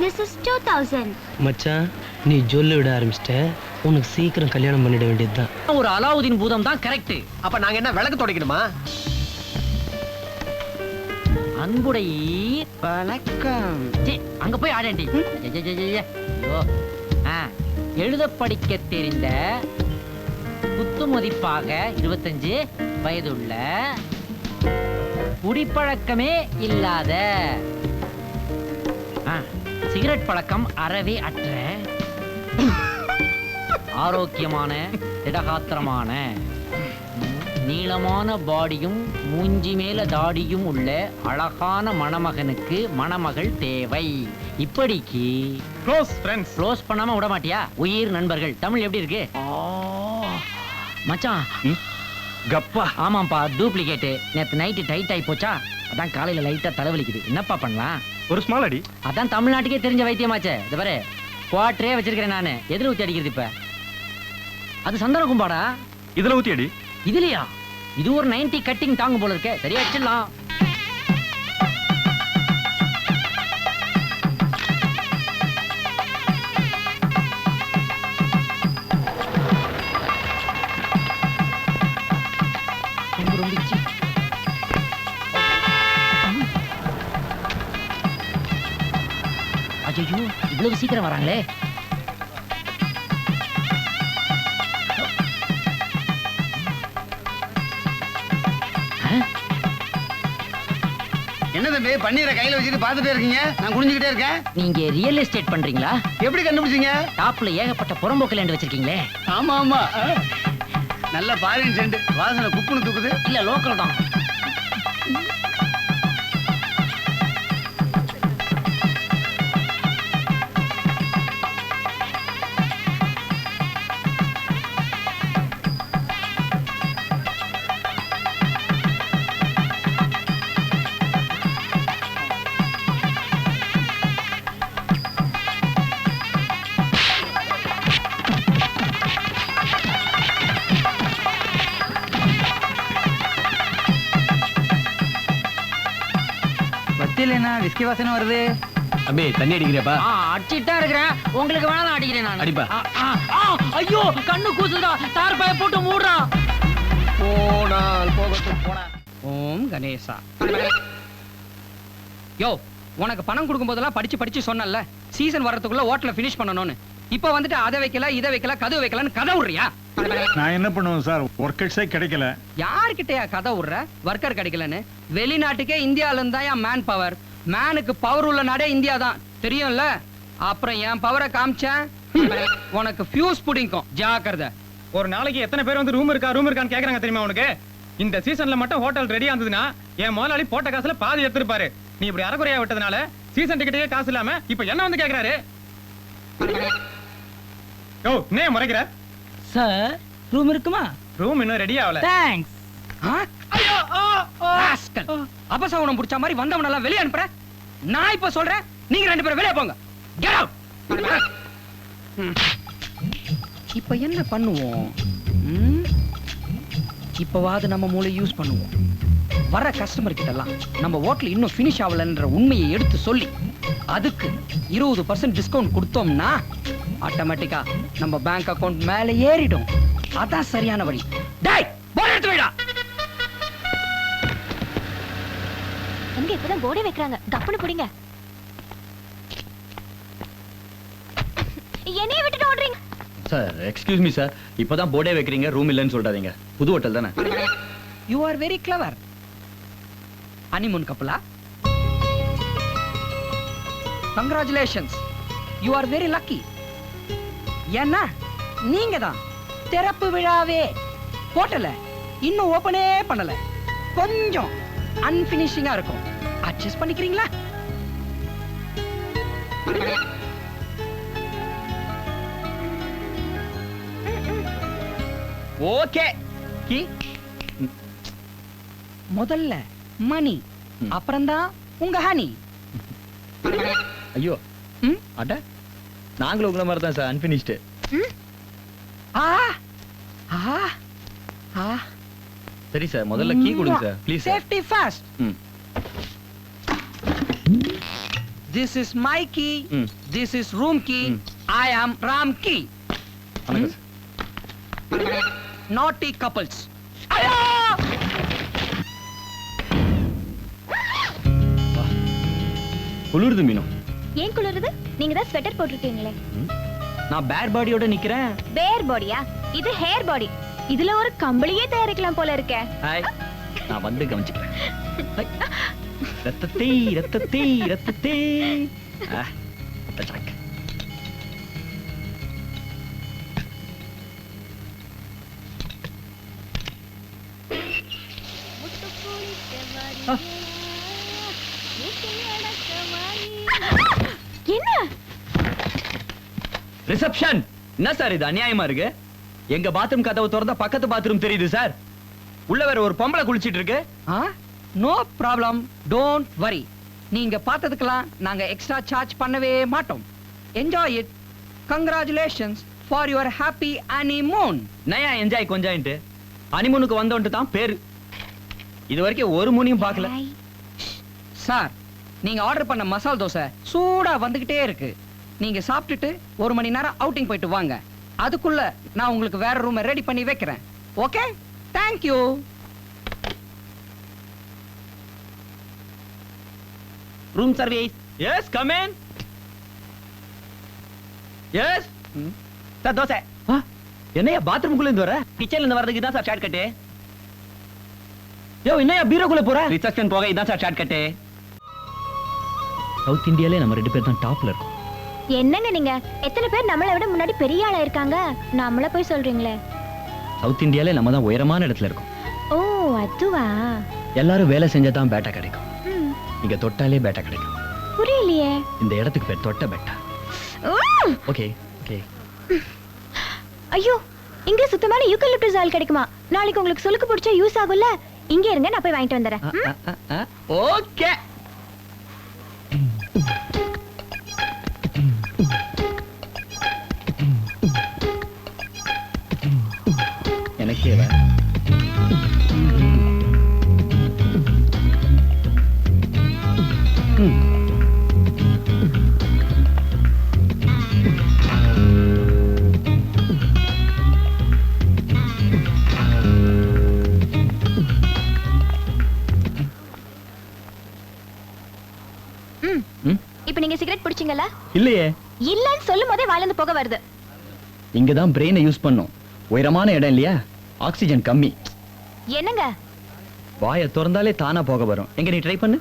This is 2000. மச்சான் நீ ஜொல்ல விட ஆரம்பிச்சிட்ட. உனக்கு சீக்கிரம் கல்யாணம் பண்ணிட வேண்டியதுதான். ஒரு அலாவுதீன் பூதம் தான் கரெக்ட். அப்ப நாங்க என்ன விளக்கு துடைக்கணுமா? அன்புடை வணக்கம். அங்க போய் ஆடேண்டி. எழுத படிக்க தெரிந்த குத்து மதிப்பாக 25 வயதுள்ள குடிப்பழக்கமே இல்லாத சிகரெட் பழக்கம் அறவே அற்ற ஆரோக்கியமான திடகாத்திரமான நீளமான பாடியும் மூஞ்சி மேல தாடியும் உள்ள அழகான மணமகனுக்கு மணமகள் தேவை. இப்படிக்கு க்ளோஸ் ஃப்ரெண்ட்ஸ். க்ளோஸ் பண்ணாம விட மாட்டியா? உயிர் நண்பர்கள். தமிழ் எப்படி இருக்கு மச்சான்? கப்பா. ஆமாப்பா, டூப்ளிகேட். நேத்து நைட்டு டைட் ஆகி போச்சா, அதான் காலையில லைட்டா தலைவலிக்குது. என்னப்பா பண்ணலாம்? ஒரு ஸ்மால் அடி. அதான் தமிழ்நாட்டுக்கே தெரிஞ்ச வைத்தியமாச்சே. இது பாரு, குவாட்டரே வச்சிருக்கிறேன் நானு. எதிர ஊத்தி அடிக்கிறது இப்ப? அது சந்தன கும்பாடா. இதுல ஊத்தி அடி. இதுலயா? இது ஒரு 90 கட்டிங் தாங்கும் போல இருக்கே. சரியா அடிச்சிடலாம். ஐயோ, இவ்வளவு சீக்கிரம் வராங்களே. என்ன தம்பி பன்னீரை கையில வச்சுட்டு பாத்துட்டே இருக்கீங்க? நான் குனிஞ்சுக்கிட்டே இருக்கேன். நீங்க ரியல் எஸ்டேட் பண்றீங்களா? எப்படி கண்டுபிடிச்சீங்க? டாப்ல ஏகப்பட்ட புறம்போக்கு லேண்ட் வச்சிருக்கீங்களே. ஆமா ஆமா, நல்ல பாரின் செண்டு. வாசனை குப்புன்னு தூக்குது. இல்ல, லோக்கல் தான். விஸ்கி வாசனை வருது. அபே தண்ணி அடிக்கிறப்பா? அடிச்சிட்டா இருக்கிறேன். உங்களுக்கு வேணாலும் அடிக்கிறேன் நான். அடிப்பா. ஐயோ, கண்ணு கூசுதா. தார் பாய போட்டு மூடுறா. போனால் போகட்டும் போனா. ஓம் கணேசா. யோ, உனக்கு பணம் கொடுக்கும் போதெல்லாம் படிச்சு படிச்சு சொன்னல சீசன் வர்றதுக்குள்ள ஹோட்டல்ல ஃபினிஷ் பண்ணணும்னு. இப்ப வந்துட்டு அதை வைக்கல இதை வைக்கல கதவு வைக்கலன்னு கதை விடுறியா? நான் என்ன பண்ணுவேன் சார், ஒர்க்கர்ஸே கிடைக்கல. யார்கிட்டயா கதை விடுற? ஒர்க்கர் கிடைக்கலன்னு? வெளிநாட்டுக்கே இந்தியால இருந்தா மேன் பவர். மேனுக்கு பவர் உள்ள நாடே இந்தியா தான், தெரியும்ல? அப்புறம் என் பவரை காமிச்சேன் உனக்கு ஃபியூஸ் புடிங்கும். ஜாக்கிரதை. ஒரு நாளைக்கு எத்தனை பேர் வந்து ரூம் இருக்கான்னு கேக்குறாங்க தெரியுமா உனக்கு? இந்த சீசன்ல மட்டும் ஹோட்டல் ரெடியா இருந்ததுன்னா என் முதலாளி போட்ட காசுல பாதி எடுத்துருப்பாரு. நீ இப்படி அறகுறையா விட்டதுனால சீசன் டிக்கெட்டே காசு இல்லாம இப்ப என்ன வந்து கேக்குறாரு? யோ, நே முறைக்கிற? சார், ரூம் இருக்குமா? ரூம் இன்னும் ரெடி ஆகல. தேங்க்ஸ். ஐயோ, அபசகுணம் புடிச்ச மாதிரி வந்தவன எல்லாம் வெளிய அனுப்புற. நான் இப்ப சொல்றேன், நீங்க ரெண்டு பேரும் வெளிய போங்க. Get out. இப்ப என்ன பண்ணுவோம்? இப்பவாது நம்ம மூளை யூஸ் பண்ணுவோம். வர கஸ்டமர் கிட்ட எல்லாம் நம்ம ஹோட்டல் இன்னும் ஃபினிஷ் ஆகலன்ற உண்மையை எடுத்து சொல்லி அதுக்கு 20% டிஸ்கவுண்ட் கொடுத்தோம்னா ஆட்டோமேட்டிக்கா நம்ம பேங்க் அக்கவுண்ட் மேல ஏறிடும். அதான் சரியான வழி. டேய், போர்டு எடுத்து வைடா. எங்க இப்பதான் போர்டே வைக்கறாங்க. கப்புனு புடிங்க. என்னைய விட்டுட்டு ஓடுறீங்க? சார், எக்ஸ்கியூஸ் மீ சார், இப்பதான் போர்டே வைக்கிறீங்க, ரூம் இல்லைன்னு சொல்றாதீங்க. புது ஹோட்டல் தானே. You are very clever. Honeymoon கப்பலா? Congratulations, you are very lucky. ஏன்னா நீங்க தான் திறப்பு விழாவே ஹோட்டல இன்னும் ஓபனே பண்ணல. கொஞ்சம் அன்பினிஷிங்கா இருக்கும். அட்ஜஸ்ட் பண்ணிக்கிறீங்களா? ஓகே. முதல்ல மணி, அப்புறம்தான் உங்க ஹனி. ஐயோ, அட நாங்களும் உங்களை மாதிரி தான் சார், அன்பினிஷ்டு. சரி சார், முதல்ல கீ கொடுங்க sir please. Safety first. This is my key. ம். This is room key. I am Ram key. வணக்கம் சார். Naughty couples. ஐயா! குளிருது மீனு. ஏன் குளிருது? நீங்க தான் ஸ்வெட்டர் போட்டிருக்கீங்களே. நான் பேர் பாடியோட நிக்கிறேன். பேர் பாடியா? இது ஹேர் பாடி. இதுல ஒரு கம்பளியே தயாரிக்கலாம் போல இருக்கே. ஹாய். நான் வந்து கவனிச்சுக்கிறேன். ரத்தத்தை ரத்தத்தை ரத்தத்தை. ரத்தச்சாக். என்ன? ரிசப்ஷன். என்ன சார் இது அநியாயமா இருக்கு? எங்க பாத்ரூம் கதவு திறந்தா பக்கத்து பாத்ரூம் தெரியுது சார். உள்ள வேற ஒரு பொம்பளை குளிச்சிட்டு இருக்கு. No problem, don't worry. நீங்க பார்த்ததுக்கெல்லாம் நாங்க எக்ஸ்ட்ரா சார்ஜ் பண்ணவே மாட்டோம். Enjoy it. Congratulations for your happy honeymoon. நயா என்ஜாய் கொஞ்சாயிட்டு ஹனிமூனுக்கு வந்தோன்ட்டு தான் பேரு. இது வரைக்கும் ஒரு மூணியும் பார்க்கல. சார், நீங்க ஆர்டர் பண்ண மசால் தோசை சூடா வந்துகிட்டே இருக்கு. நீங்க சாப்பிட்டுட்டு 1 மணி நேரம் அவுட்டிங் போயிட்டு வாங்க. அதுக்குள்ள நான் உங்களுக்கு வேற ரூம் ரெடி பண்ணி வைக்கிறேன். Okay, thank you. Room service. Yes, come in. Yes sir, dosa. என்னையா பாத்ரூம்குள்ள இருந்து வர? கிச்சன்ல இருந்து வரதுக்கு தான் சார் ஷார்ட் கட். யோ, என்னையா பீரோக்குள்ள போற? ரிசப்ஷன் போக இதான் சார் ஷார்ட் கட். சவுத் இந்தியாலே நம்ம 2 பேர் தான் டாப்ல இருக்கோம். என்னங்க நீங்க? எத்தனை பேர் நம்மளை விட முன்னாடி பெரிய ஆளா இருக்காங்க, நம்மள போய் சொல்றீங்களே. சவுத் இந்தியாலே நம்ம தான் உயரமான இடத்துல இருக்கோம். ஓ, அதுவா? எல்லாரும் வேலை செஞ்சா தான் பேட்டா கிடைக்கும். ம், இங்க தொட்டாலே பேட்டா கிடைக்கும். புரியலையே. இந்த இடத்துக்கு பேர் தொட்ட பேட்டா. Okay okay. ஐயோ, இங்க சுத்தமான யூக்கலிப்டஸ் ஆயில் கிடைக்குமா? நாளைக்கு உங்களுக்கு சுளுக்கு பிடிச்சா யூஸ் ஆகும்ல. இங்க இருங்க, நான் போய் வாங்கிட்டு வந்துறேன். ஓகே. எனக்கே வா. இப்போ நீங்க சிகரெட் பிடிச்சீங்கல்ல? இல்லையே. இல்லன்னு சொல்லும் போதே வாயில இருந்து புகை வருது. இங்க தான் பிரெயினை யூஸ் பண்ணோம். உயரமான இடம் இல்லையா, ஆக்சிஜன் கம்மி. என்னங்க? வாயை திறந்தாலே தானா போக வரும். எங்க நீ ட்ரை பண்ணு.